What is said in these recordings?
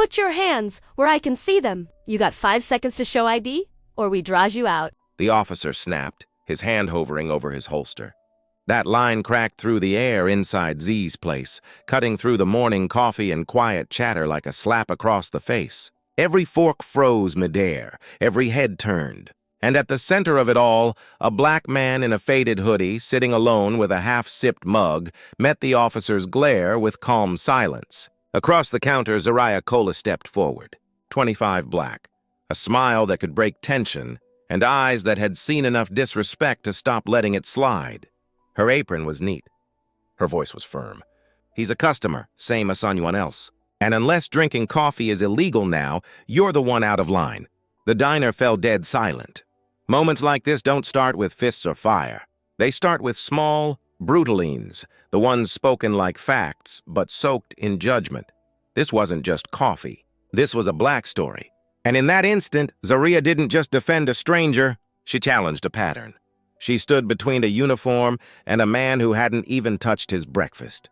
Put your hands where I can see them. You got 5 seconds to show ID, or we draws you out. The officer snapped, his hand hovering over his holster. That line cracked through the air inside Z's place, cutting through the morning coffee and quiet chatter like a slap across the face. Every fork froze midair, every head turned. And at the center of it all, a black man in a faded hoodie, sitting alone with a half-sipped mug, met the officer's glare with calm silence. Across the counter, Zariah stepped forward, 25 black, a smile that could break tension, and eyes that had seen enough disrespect to stop letting it slide. Her apron was neat. Her voice was firm. He's a customer, same as anyone else. And unless drinking coffee is illegal now, you're the one out of line. The diner fell dead silent. Moments like this don't start with fists or fire. They start with small, brutalines, the ones spoken like facts, but soaked in judgment. This wasn't just coffee. This was a black story. And in that instant, Zariah didn't just defend a stranger, she challenged a pattern. She stood between a uniform and a man who hadn't even touched his breakfast.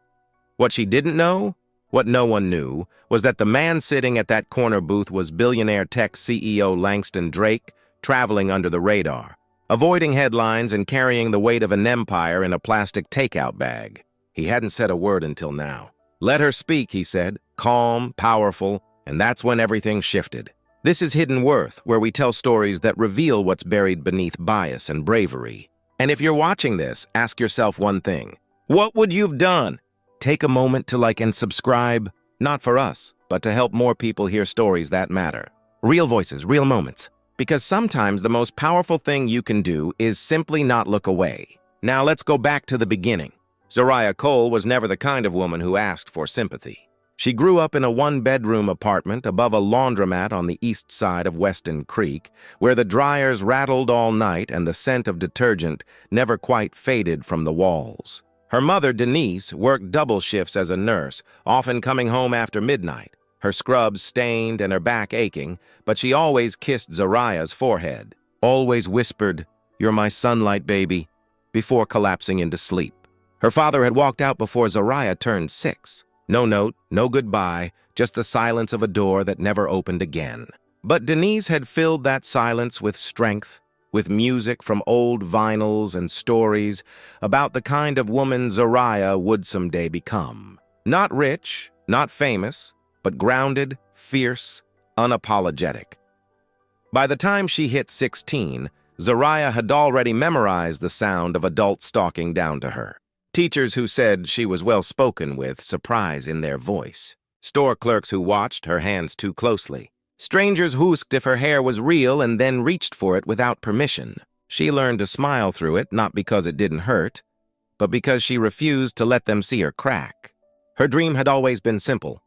What she didn't know, what no one knew, was that the man sitting at that corner booth was billionaire tech CEO Langston Drake, traveling under the radar, avoiding headlines and carrying the weight of an empire in a plastic takeout bag. He hadn't said a word until now. Let her speak, he said, calm, powerful, and that's when everything shifted. This is Hidden Worth, where we tell stories that reveal what's buried beneath bias and bravery. And if you're watching this, ask yourself one thing. What would you've done? Take a moment to like and subscribe, not for us, but to help more people hear stories that matter. Real voices, real moments. Because sometimes the most powerful thing you can do is simply not look away. Now let's go back to the beginning. Zariah Cole was never the kind of woman who asked for sympathy. She grew up in a one-bedroom apartment above a laundromat on the east side of Weston Creek, where the dryers rattled all night and the scent of detergent never quite faded from the walls. Her mother, Denise, worked double shifts as a nurse, often coming home after midnight, her scrubs stained and her back aching, but she always kissed Zariah's forehead, always whispered, "You're my sunlight, baby," before collapsing into sleep. Her father had walked out before Zariah turned 6. No note, no goodbye, just the silence of a door that never opened again. But Denise had filled that silence with strength, with music from old vinyls and stories about the kind of woman Zariah would someday become. Not rich, not famous, but grounded, fierce, unapologetic. By the time she hit 16, Zariah had already memorized the sound of adults stalking down to her. Teachers who said she was well-spoken with surprise in their voice. Store clerks who watched her hands too closely. Strangers who asked if her hair was real and then reached for it without permission. She learned to smile through it, not because it didn't hurt, but because she refused to let them see her crack. Her dream had always been simple.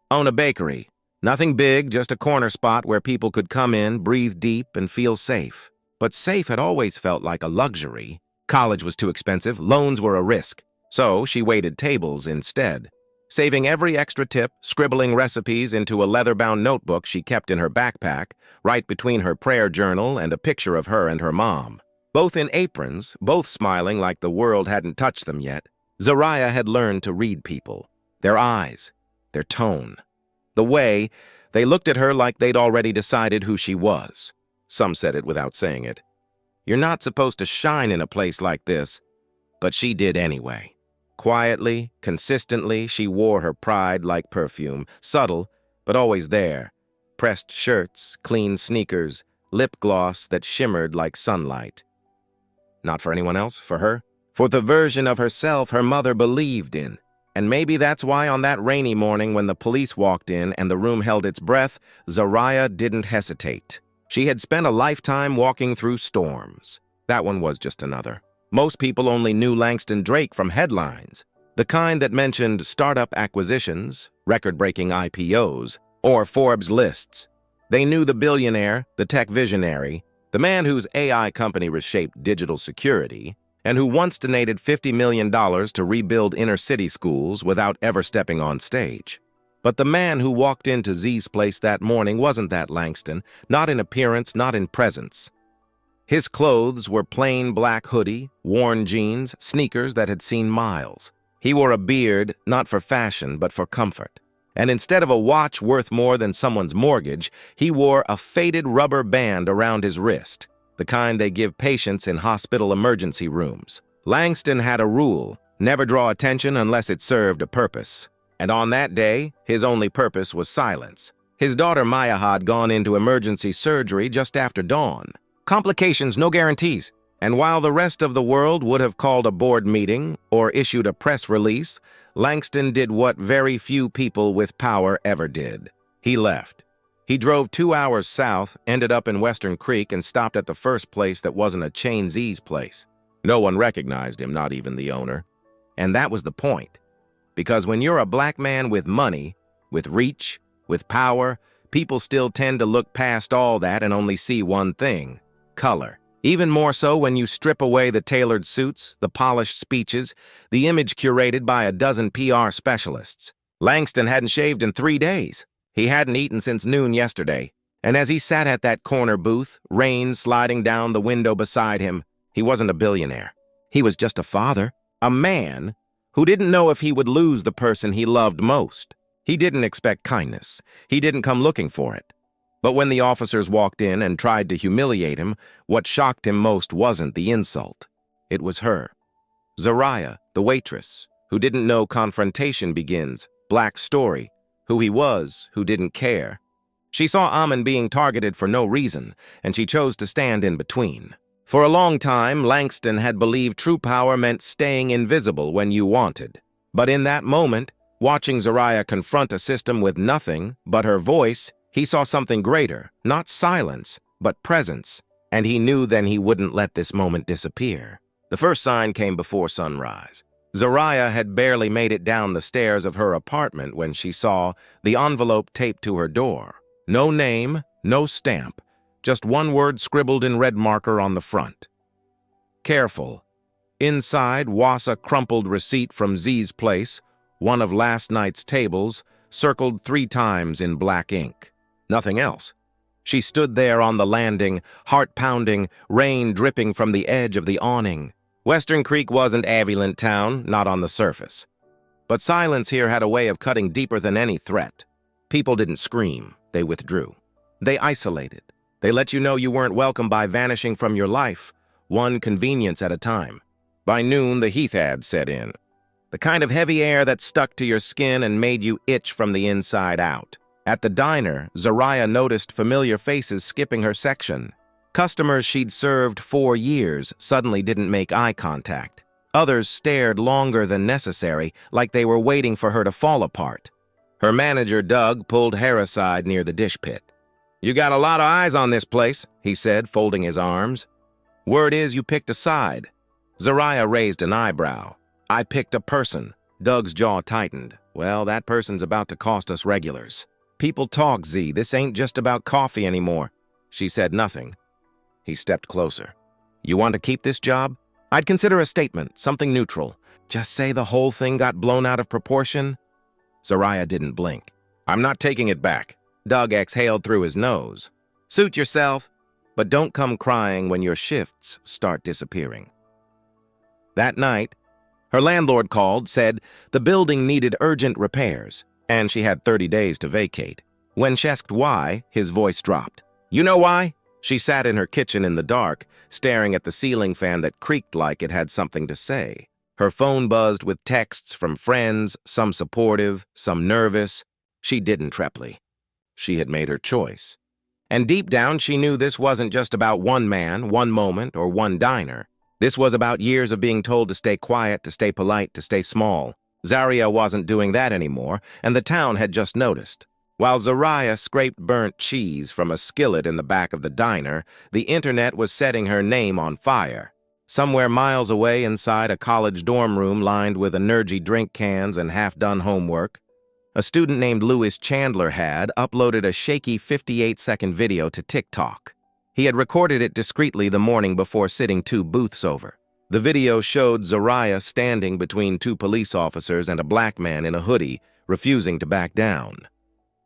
Own a bakery. Nothing big, just a corner spot where people could come in, breathe deep, and feel safe. But safe had always felt like a luxury. College was too expensive, loans were a risk, so she waited tables instead, saving every extra tip, scribbling recipes into a leather-bound notebook she kept in her backpack, right between her prayer journal and a picture of her and her mom. Both in aprons, both smiling like the world hadn't touched them yet, Zariah had learned to read people, their eyes, their tone, the way they looked at her like they'd already decided who she was. Some said it without saying it. You're not supposed to shine in a place like this, but she did anyway. Quietly, consistently, she wore her pride like perfume, subtle, but always there. Pressed shirts, clean sneakers, lip gloss that shimmered like sunlight. Not for anyone else, for her. For the version of herself her mother believed in. And maybe that's why on that rainy morning when the police walked in and the room held its breath, Zariah didn't hesitate. She had spent a lifetime walking through storms. That one was just another. Most people only knew Langston Drake from headlines, the kind that mentioned startup acquisitions, record-breaking IPOs, or Forbes lists. They knew the billionaire, the tech visionary, the man whose AI company reshaped digital security, and who once donated $50 million to rebuild inner-city schools without ever stepping on stage. But the man who walked into Z's place that morning wasn't that Langston, not in appearance, not in presence. His clothes were plain black hoodie, worn jeans, sneakers that had seen miles. He wore a beard, not for fashion, but for comfort. And instead of a watch worth more than someone's mortgage, he wore a faded rubber band around his wrist, the kind they give patients in hospital emergency rooms. Langston had a rule: never draw attention unless it served a purpose. And on that day, his only purpose was silence. His daughter Maya had gone into emergency surgery just after dawn. Complications, no guarantees. And while the rest of the world would have called a board meeting or issued a press release, Langston did what very few people with power ever did. He left. He drove 2 hours south, ended up in Western Creek, and stopped at the first place that wasn't a Chain Z's place. No one recognized him, not even the owner. And that was the point. Because when you're a black man with money, with reach, with power, people still tend to look past all that and only see one thing: color. Even more so when you strip away the tailored suits, the polished speeches, the image curated by a dozen PR specialists. Langston hadn't shaved in 3 days. He hadn't eaten since noon yesterday. And as he sat at that corner booth, rain sliding down the window beside him, he wasn't a billionaire. He was just a father, a man who didn't know if he would lose the person he loved most. He didn't expect kindness. He didn't come looking for it. But when the officers walked in and tried to humiliate him, what shocked him most wasn't the insult. It was her. Zariah, the waitress, who didn't know confrontation begins, black story, who he was, who didn't care. She saw Amin being targeted for no reason, and she chose to stand in between. For a long time, Langston had believed true power meant staying invisible when you wanted. But in that moment, watching Zariah confront a system with nothing but her voice, he saw something greater, not silence, but presence, and he knew then he wouldn't let this moment disappear. The first sign came before sunrise. Zariah had barely made it down the stairs of her apartment when she saw the envelope taped to her door. No name, no stamp, just one word scribbled in red marker on the front. Careful. Inside was a crumpled receipt from Z's place, one of last night's tables, circled 3 times in black ink. Nothing else. She stood there on the landing, heart pounding, rain dripping from the edge of the awning. Western Creek wasn't Avilent town, not on the surface. But silence here had a way of cutting deeper than any threat. People didn't scream, they withdrew. They isolated. They let you know you weren't welcome by vanishing from your life, one convenience at a time. By noon, the heath ad set in. The kind of heavy air that stuck to your skin and made you itch from the inside out. At the diner, Zariah noticed familiar faces skipping her section. Customers she'd served 4 years suddenly didn't make eye contact. Others stared longer than necessary, like they were waiting for her to fall apart. Her manager, Doug, pulled her aside near the dish pit. "You got a lot of eyes on this place," he said, folding his arms. "Word is you picked a side." Zariah raised an eyebrow. "I picked a person." Doug's jaw tightened. "Well, that person's about to cost us regulars." "People talk, Z. This ain't just about coffee anymore." She said nothing. He stepped closer. "You want to keep this job? I'd consider a statement, something neutral. Just say the whole thing got blown out of proportion." Zariah didn't blink. "I'm not taking it back." Doug exhaled through his nose. "Suit yourself, but don't come crying when your shifts start disappearing." That night, her landlord called, said the building needed urgent repairs, and she had 30 days to vacate. When she asked why, his voice dropped. "You know why?" She sat in her kitchen in the dark, staring at the ceiling fan that creaked like it had something to say. Her phone buzzed with texts from friends, some supportive, some nervous. She didn't treply. She had made her choice. And deep down, she knew this wasn't just about one man, one moment, or one diner. This was about years of being told to stay quiet, to stay polite, to stay small. Zariah wasn't doing that anymore, and the town had just noticed. While Zariah scraped burnt cheese from a skillet in the back of the diner, the internet was setting her name on fire. Somewhere miles away inside a college dorm room lined with energy drink cans and half-done homework, a student named Lewis Chandler had uploaded a shaky 58-second video to TikTok. He had recorded it discreetly the morning before sitting 2 booths over. The video showed Zariah standing between 2 police officers and a black man in a hoodie, refusing to back down.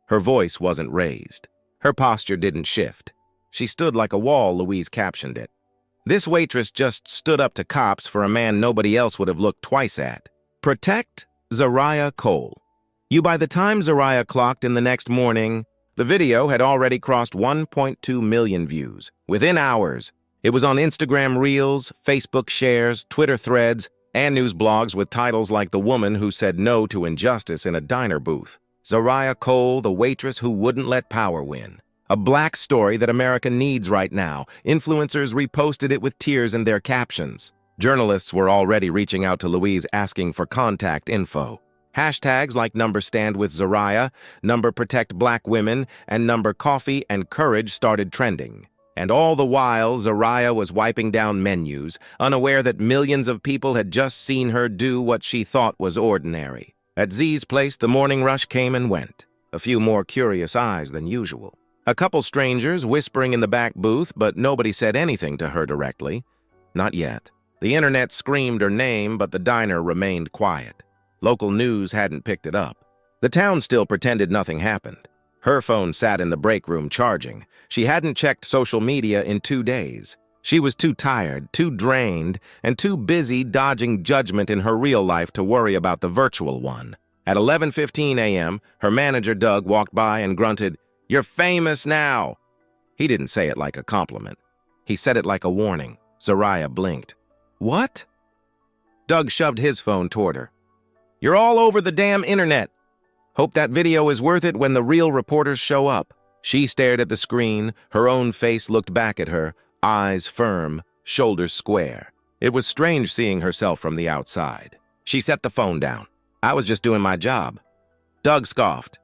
Her voice wasn't raised. Her posture didn't shift. She stood like a wall, Louise captioned it. This waitress just stood up to cops for a man nobody else would have looked twice at. Protect Zariah Cole. By the time Zariah clocked in the next morning, the video had already crossed 1.2 million views. Within hours, it was on Instagram Reels, Facebook shares, Twitter threads, and news blogs with titles like "The Woman Who Said No to Injustice in a Diner Booth," "Zariah Cole, the waitress who wouldn't let power win." A black story that America needs right now. Influencers reposted it with tears in their captions. Journalists were already reaching out to Louise asking for contact info. Hashtags like #StandWithZariah, #ProtectBlackWomen, and #Coffee and Courage started trending. And all the while, Zariah was wiping down menus, unaware that millions of people had just seen her do what she thought was ordinary. At Z's place, the morning rush came and went. A few more curious eyes than usual. A couple strangers whispering in the back booth, but nobody said anything to her directly. Not yet. The internet screamed her name, but the diner remained quiet. Local news hadn't picked it up. The town still pretended nothing happened. Her phone sat in the break room charging. She hadn't checked social media in 2 days. She was too tired, too drained, and too busy dodging judgment in her real life to worry about the virtual one. At 11:15 a.m., her manager Doug walked by and grunted, "You're famous now." He didn't say it like a compliment. He said it like a warning. Zariah blinked. "What?" Doug shoved his phone toward her. "You're all over the damn internet. Hope that video is worth it when the real reporters show up." She stared at the screen. Her own face looked back at her, eyes firm, shoulders square. It was strange seeing herself from the outside. She set the phone down. "I was just doing my job." Doug scoffed.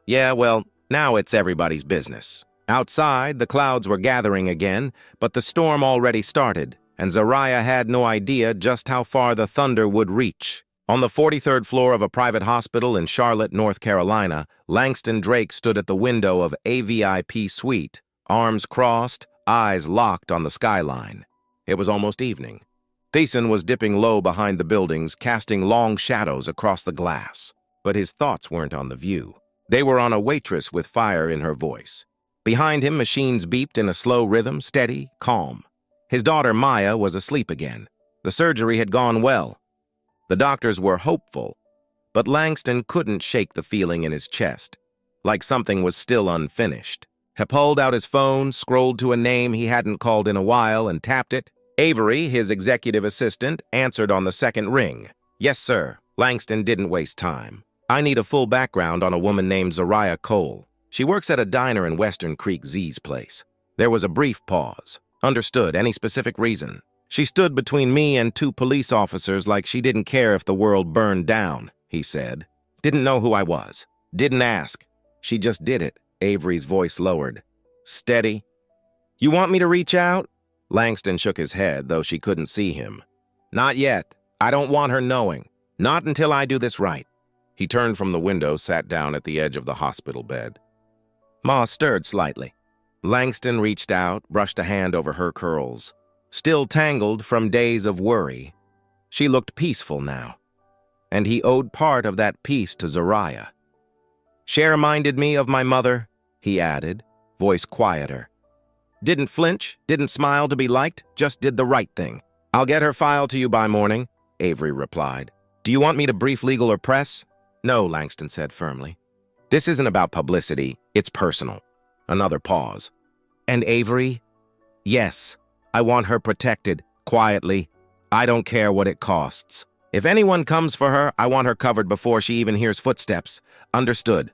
"Yeah, well, now it's everybody's business." Outside, the clouds were gathering again, but the storm already started, and Zariah had no idea just how far the thunder would reach. On the 43rd floor of a private hospital in Charlotte, North Carolina, Langston Drake stood at the window of a VIP suite, arms crossed, eyes locked on the skyline. It was almost evening. Thiessen was dipping low behind the buildings, casting long shadows across the glass. But his thoughts weren't on the view. They were on a waitress with fire in her voice. Behind him, machines beeped in a slow rhythm, steady, calm. His daughter, Maya, was asleep again. The surgery had gone well. The doctors were hopeful, but Langston couldn't shake the feeling in his chest, like something was still unfinished. He pulled out his phone, scrolled to a name he hadn't called in a while, and tapped it. Avery, his executive assistant, answered on the second ring. "Yes, sir." Langston didn't waste time. "I need a full background on a woman named Zariah Cole. She works at a diner in Western Creek, Z's place." There was a brief pause. "Understood. Any specific reason?" "She stood between me and 2 police officers like she didn't care if the world burned down," he said. "Didn't know who I was. Didn't ask. She just did it." Avery's voice lowered. "Steady." "You want me to reach out?" Langston shook his head, though she couldn't see him. "Not yet. I don't want her knowing. Not until I do this right." He turned from the window, sat down at the edge of the hospital bed. Ma stirred slightly. Langston reached out, brushed a hand over her curls. Still tangled from days of worry, she looked peaceful now. And he owed part of that peace to Zariah. "She reminded me of my mother," he added, voice quieter. "Didn't flinch, didn't smile to be liked, just did the right thing." "I'll get her file to you by morning," Avery replied. "Do you want me to brief legal or press?" "No," Langston said firmly. "This isn't about publicity, it's personal." Another pause. "And Avery?" "Yes. I want her protected, quietly. I don't care what it costs. If anyone comes for her, I want her covered before she even hears footsteps. Understood."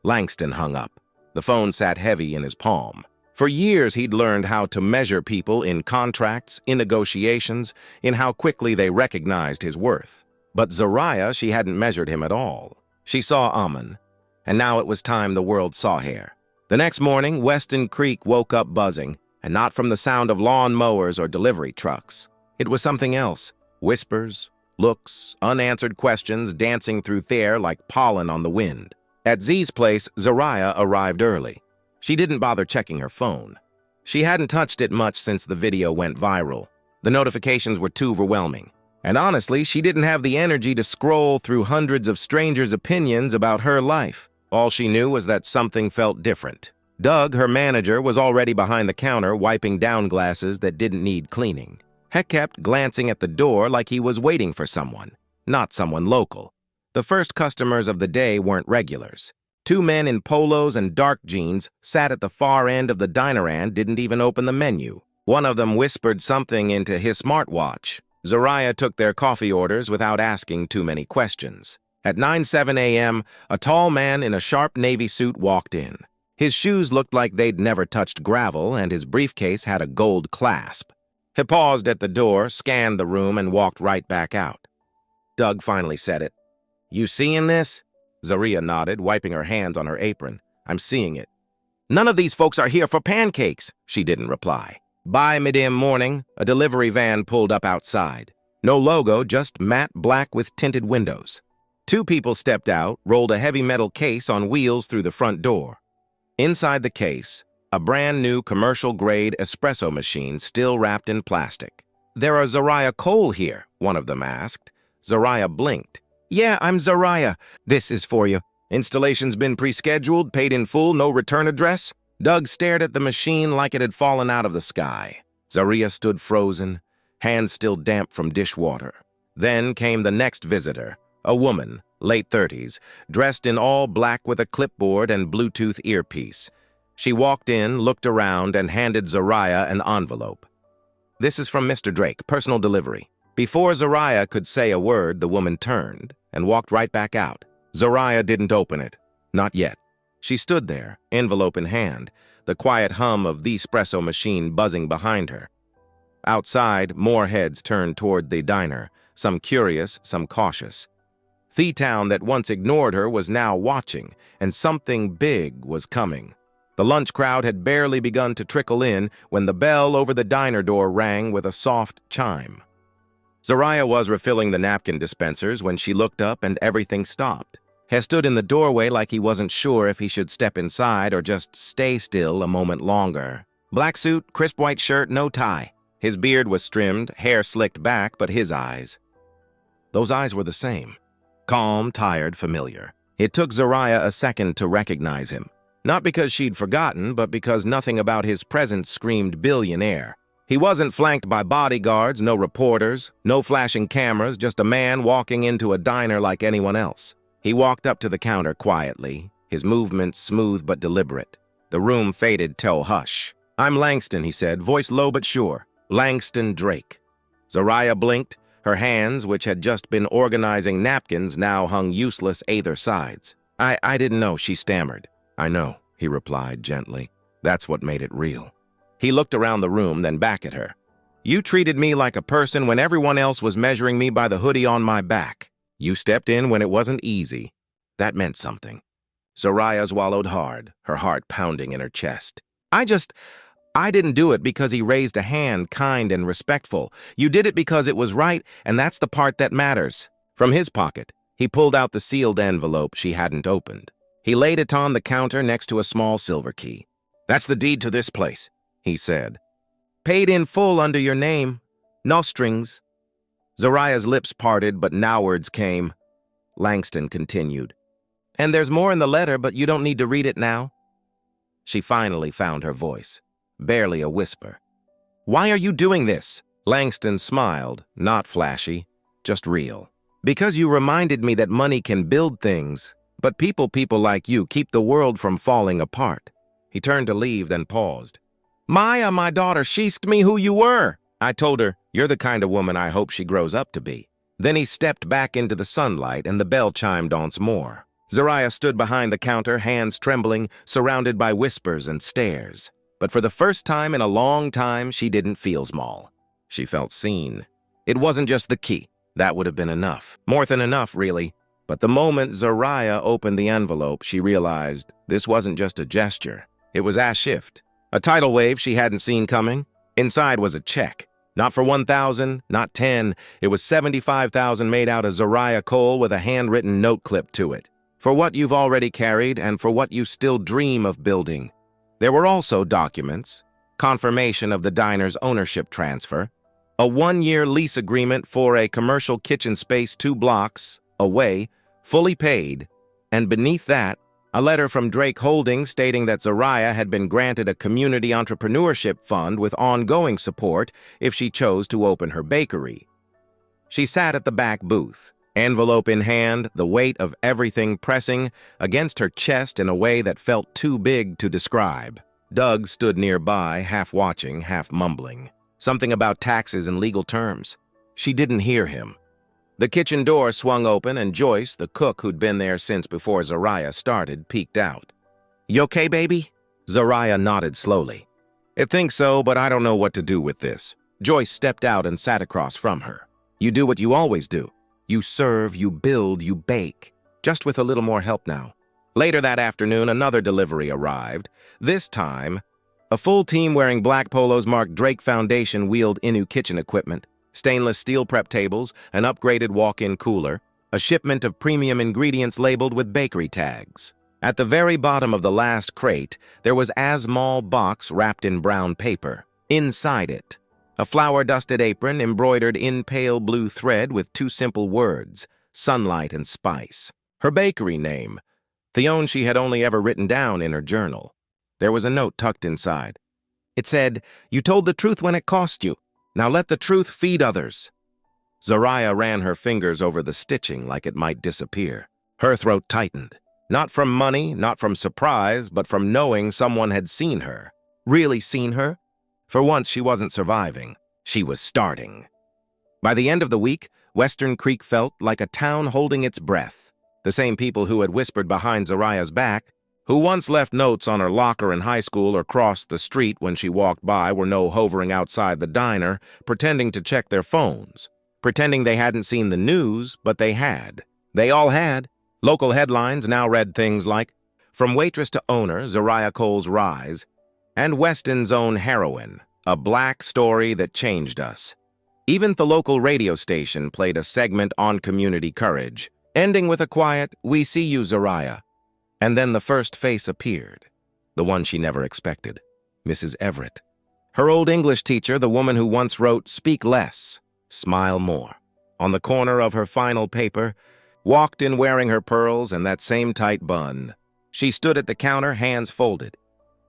Langston hung up. The phone sat heavy in his palm. For years, he'd learned how to measure people in contracts, in negotiations, in how quickly they recognized his worth. But Zariah, she hadn't measured him at all. She saw Ammon, and now it was time the world saw her. The next morning, Weston Creek woke up buzzing, and not from the sound of lawn mowers or delivery trucks. It was something else. Whispers, looks, unanswered questions dancing through the air like pollen on the wind. At Z's place, Zariah arrived early. She didn't bother checking her phone. She hadn't touched it much since the video went viral. The notifications were too overwhelming. And honestly, she didn't have the energy to scroll through hundreds of strangers' opinions about her life. All she knew was that something felt different. Doug, her manager, was already behind the counter wiping down glasses that didn't need cleaning. He kept glancing at the door like he was waiting for someone, not someone local. The first customers of the day weren't regulars. Two men in polos and dark jeans sat at the far end of the diner and didn't even open the menu. One of them whispered something into his smartwatch. Zariah took their coffee orders without asking too many questions. At 9:07 a.m., a tall man in a sharp navy suit walked in. His shoes looked like they'd never touched gravel, and his briefcase had a gold clasp. He paused at the door, scanned the room, and walked right back out. Doug finally said it. "You seeing this?" Zariah nodded, wiping her hands on her apron. "I'm seeing it." "None of these folks are here for pancakes," she didn't reply. By mid-morning, a delivery van pulled up outside. No logo, just matte black with tinted windows. Two people stepped out, rolled a heavy metal case on wheels through the front door. Inside the case, a brand-new commercial-grade espresso machine still wrapped in plastic. "There are Zariah Cole here," one of them asked. Zariah blinked. "Yeah, I'm Zariah. This is for you. Installation's been pre-scheduled, paid in full, no return address?" Doug stared at the machine like it had fallen out of the sky. Zariah stood frozen, hands still damp from dishwater. Then came the next visitor, a woman, late 30s, dressed in all black with a clipboard and Bluetooth earpiece. She walked in, looked around, and handed Zariah an envelope. "This is from Mr. Drake, personal delivery." Before Zariah could say a word, the woman turned and walked right back out. Zariah didn't open it. Not yet. She stood there, envelope in hand, the quiet hum of the espresso machine buzzing behind her. Outside, more heads turned toward the diner, some curious, some cautious. The town that once ignored her was now watching, and something big was coming. The lunch crowd had barely begun to trickle in when the bell over the diner door rang with a soft chime. Zariah was refilling the napkin dispensers when she looked up and everything stopped. He stood in the doorway like he wasn't sure if he should step inside or just stay still a moment longer. Black suit, crisp white shirt, no tie. His beard was trimmed, hair slicked back, but his eyes. Those eyes were the same. Calm, tired, familiar. It took Zariah a second to recognize him. Not because she'd forgotten, but because nothing about his presence screamed billionaire. He wasn't flanked by bodyguards, no reporters, no flashing cameras, just a man walking into a diner like anyone else. He walked up to the counter quietly, his movements smooth but deliberate. The room faded till hush. "I'm Langston," he said, voice low but sure. "Langston Drake." Zariah blinked. Her hands, which had just been organizing napkins, now hung useless either sides. I didn't know," she stammered. "I know," he replied gently. "That's what made it real." He looked around the room, then back at her. "You treated me like a person when everyone else was measuring me by the hoodie on my back. You stepped in when it wasn't easy. That meant something." Zariah swallowed hard, her heart pounding in her chest. I didn't do it because he raised a hand, kind and respectful. You did it because it was right, and that's the part that matters." From his pocket, he pulled out the sealed envelope she hadn't opened. He laid it on the counter next to a small silver key. "That's the deed to this place," he said. "Paid in full under your name. No strings." Zariah's lips parted, but now words came. Langston continued. "And there's more in the letter, but you don't need to read it now." She finally found her voice. Barely a whisper. "Why are you doing this?" Langston smiled, not flashy, just real. "Because you reminded me that money can build things, but people like you keep the world from falling apart." He turned to leave, then paused. "Maya, my daughter, she'sked me who you were." I told her, "You're the kind of woman I hope she grows up to be." Then he stepped back into the sunlight, and the bell chimed once more. Zariah stood behind the counter, hands trembling, surrounded by whispers and stares. But for the first time in a long time, she didn't feel small. She felt seen. It wasn't just the key. That would have been enough. More than enough, really. But the moment Zariah opened the envelope, she realized this wasn't just a gesture. It was a shift. A tidal wave she hadn't seen coming. Inside was a check. Not for 1,000, not 10. It was 75,000 made out of Zariah Cole with a handwritten note clipped to it. For what you've already carried and for what you still dream of building. There were also documents, confirmation of the diner's ownership transfer, a 1-year lease agreement for a commercial kitchen space 2 blocks away, fully paid, and beneath that, a letter from Drake Holdings stating that Zariah had been granted a community entrepreneurship fund with ongoing support if she chose to open her bakery. She sat at the back booth, Envelope in hand, the weight of everything pressing against her chest in a way that felt too big to describe. Doug stood nearby, half watching, half mumbling. Something about taxes and legal terms. She didn't hear him. The kitchen door swung open and Joyce, the cook who'd been there since before Zariah started, peeked out. "You okay, baby?" Zariah nodded slowly. "I think so, but I don't know what to do with this." Joyce stepped out and sat across from her. "You do what you always do. You serve, you build, you bake. Just with a little more help now." Later that afternoon, another delivery arrived. This time, a full team wearing black polos marked Drake Foundation wheeled Inu kitchen equipment, stainless steel prep tables, an upgraded walk-in cooler, a shipment of premium ingredients labeled with bakery tags. At the very bottom of the last crate, there was a small box wrapped in brown paper. Inside it, a flour-dusted apron embroidered in pale blue thread with two simple words, sunlight and spice. Her bakery name, the own she had only ever written down in her journal. There was a note tucked inside. It said, "You told the truth when it cost you. Now let the truth feed others." Zariah ran her fingers over the stitching like it might disappear. Her throat tightened. Not from money, not from surprise, but from knowing someone had seen her. Really seen her? For once, she wasn't surviving. She was starting. By the end of the week, Western Creek felt like a town holding its breath. The same people who had whispered behind Zariah's back, who once left notes on her locker in high school or crossed the street when she walked by, were now hovering outside the diner, pretending to check their phones, pretending they hadn't seen the news, but they had. They all had. Local headlines now read things like, "From waitress to owner, Zariah Cole's rise," and Weston's own heroine, a black story that changed us. Even the local radio station played a segment on community courage, ending with a quiet, "We see you, Zariah." And then the first face appeared, the one she never expected, Mrs. Everett. Her old English teacher, the woman who once wrote, "Speak less, smile more," on the corner of her final paper, walked in wearing her pearls and that same tight bun. She stood at the counter, hands folded.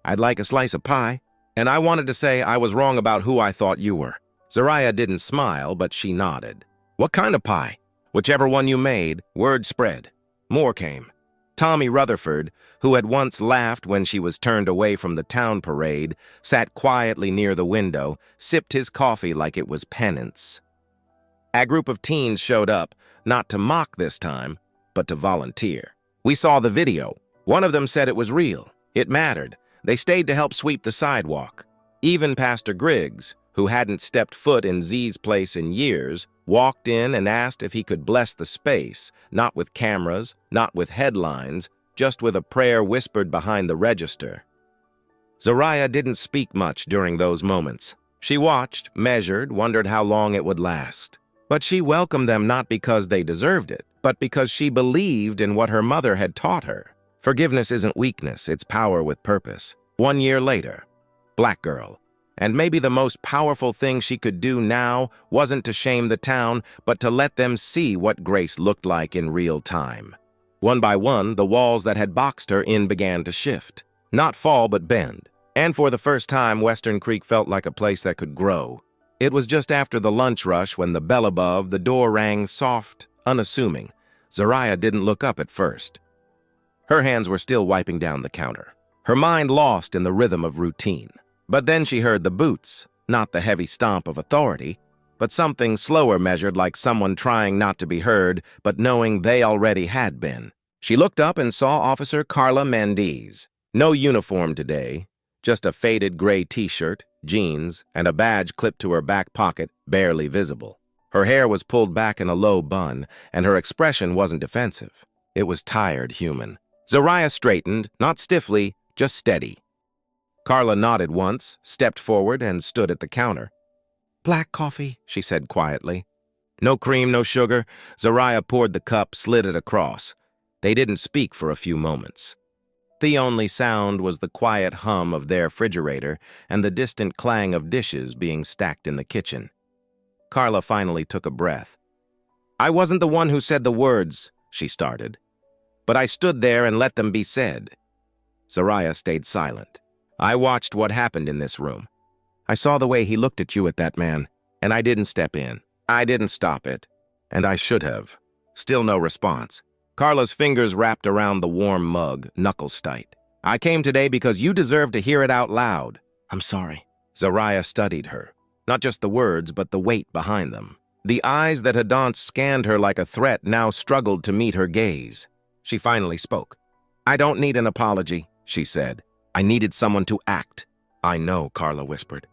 "I'd like a slice of pie." And I wanted to say I was wrong about who I thought you were. Zariah didn't smile, but she nodded. "What kind of pie?" "Whichever one you made." Word spread. More came. Tommy Rutherford, who had once laughed when she was turned away from the town parade, sat quietly near the window, sipped his coffee like it was penance. A group of teens showed up, not to mock this time, but to volunteer. We saw the video. One of them said it was real. It mattered. They stayed to help sweep the sidewalk. Even Pastor Griggs, who hadn't stepped foot in Z's place in years, walked in and asked if he could bless the space, not with cameras, not with headlines, just with a prayer whispered behind the register. Zariah didn't speak much during those moments. She watched, measured, wondered how long it would last. But she welcomed them not because they deserved it, but because she believed in what her mother had taught her. Forgiveness isn't weakness, it's power with purpose. 1 year later, black girl. And maybe the most powerful thing she could do now wasn't to shame the town, but to let them see what grace looked like in real time. One by one, the walls that had boxed her in began to shift. Not fall, but bend. And for the first time, Western Creek felt like a place that could grow. It was just after the lunch rush when the bell above the door rang soft, unassuming. Zariah didn't look up at first. Her hands were still wiping down the counter, her mind lost in the rhythm of routine. But then she heard the boots, not the heavy stomp of authority, but something slower measured, like someone trying not to be heard, but knowing they already had been. She looked up and saw Officer Carla Mendez. No uniform today, just a faded gray t-shirt, jeans, and a badge clipped to her back pocket, barely visible. Her hair was pulled back in a low bun, and her expression wasn't defensive. It was tired, human. Zariah straightened, not stiffly, just steady. Carla nodded once, stepped forward, and stood at the counter. "Black coffee," she said quietly. No cream, no sugar. Zariah poured the cup, slid it across. They didn't speak for a few moments. The only sound was the quiet hum of their refrigerator and the distant clang of dishes being stacked in the kitchen. Carla finally took a breath. "I wasn't the one who said the words," she started. "But I stood there and let them be said." Zariah stayed silent. "I watched what happened in this room. I saw the way he looked at you at that man, and I didn't step in. I didn't stop it, and I should have." Still no response. Carla's fingers wrapped around the warm mug, knuckles tight. I came today because you deserve to hear it out loud. I'm sorry. Zariah studied her. Not just the words, but the weight behind them. The eyes that had once scanned her like a threat now struggled to meet her gaze. She finally spoke. I don't need an apology, she said. I needed someone to act. I know, Carla whispered.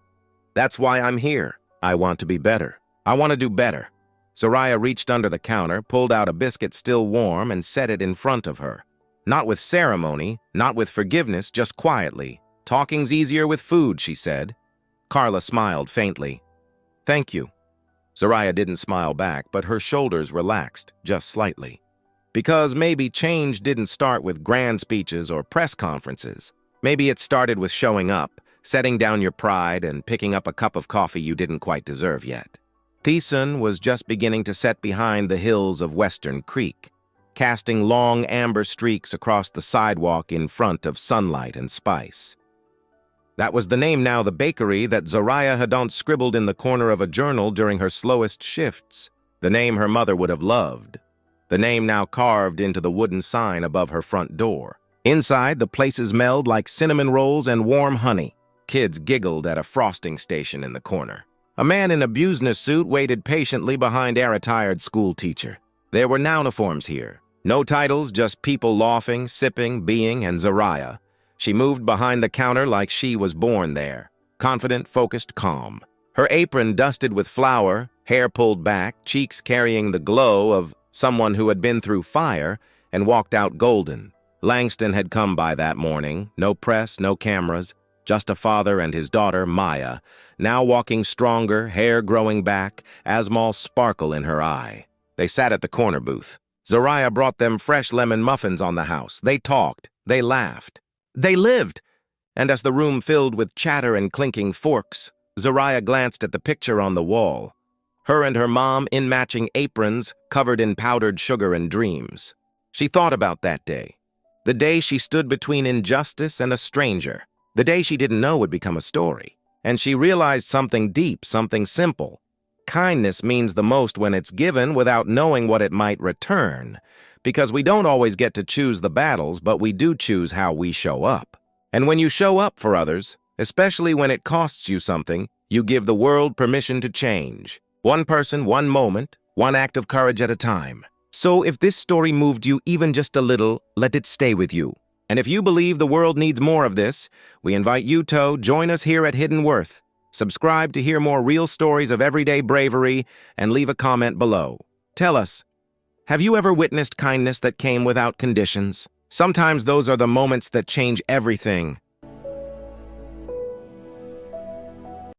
That's why I'm here. I want to be better. I want to do better. Zariah reached under the counter, pulled out a biscuit still warm, and set it in front of her. Not with ceremony, not with forgiveness, just quietly. Talking's easier with food, she said. Carla smiled faintly. Thank you. Zariah didn't smile back, but her shoulders relaxed, just slightly. Because maybe change didn't start with grand speeches or press conferences. Maybe it started with showing up, setting down your pride, and picking up a cup of coffee you didn't quite deserve yet. Thiessen was just beginning to set behind the hills of Western Creek, casting long amber streaks across the sidewalk in front of Sunlight and Spice. That was the name now, the bakery that Zariah had once scribbled in the corner of a journal during her slowest shifts, the name her mother would have loved, the name now carved into the wooden sign above her front door. Inside, the places meld like cinnamon rolls and warm honey. Kids giggled at a frosting station in the corner. A man in a business suit waited patiently behind a retired school teacher. There were nouniforms here. No titles, just people laughing, sipping, being, and Zariah. She moved behind the counter like she was born there. Confident, focused, calm. Her apron dusted with flour, hair pulled back, cheeks carrying the glow of someone who had been through fire and walked out golden. Langston had come by that morning. No press, no cameras. Just a father and his daughter, Maya, now walking stronger, hair growing back, Asmal's sparkle in her eye. They sat at the corner booth. Zariah brought them fresh lemon muffins on the house. They talked. They laughed. They lived! And as the room filled with chatter and clinking forks, Zariah glanced at the picture on the wall. Her and her mom in matching aprons, covered in powdered sugar and dreams. She thought about that day. The day she stood between injustice and a stranger. The day she didn't know would become a story. And she realized something deep, something simple. Kindness means the most when it's given without knowing what it might return. Because we don't always get to choose the battles, but we do choose how we show up. And when you show up for others, especially when it costs you something, you give the world permission to change. One person, one moment, one act of courage at a time. So if this story moved you even just a little, let it stay with you. And if you believe the world needs more of this, we invite you to join us here at Hidden Worth. Subscribe to hear more real stories of everyday bravery and leave a comment below. Tell us, have you ever witnessed kindness that came without conditions? Sometimes those are the moments that change everything.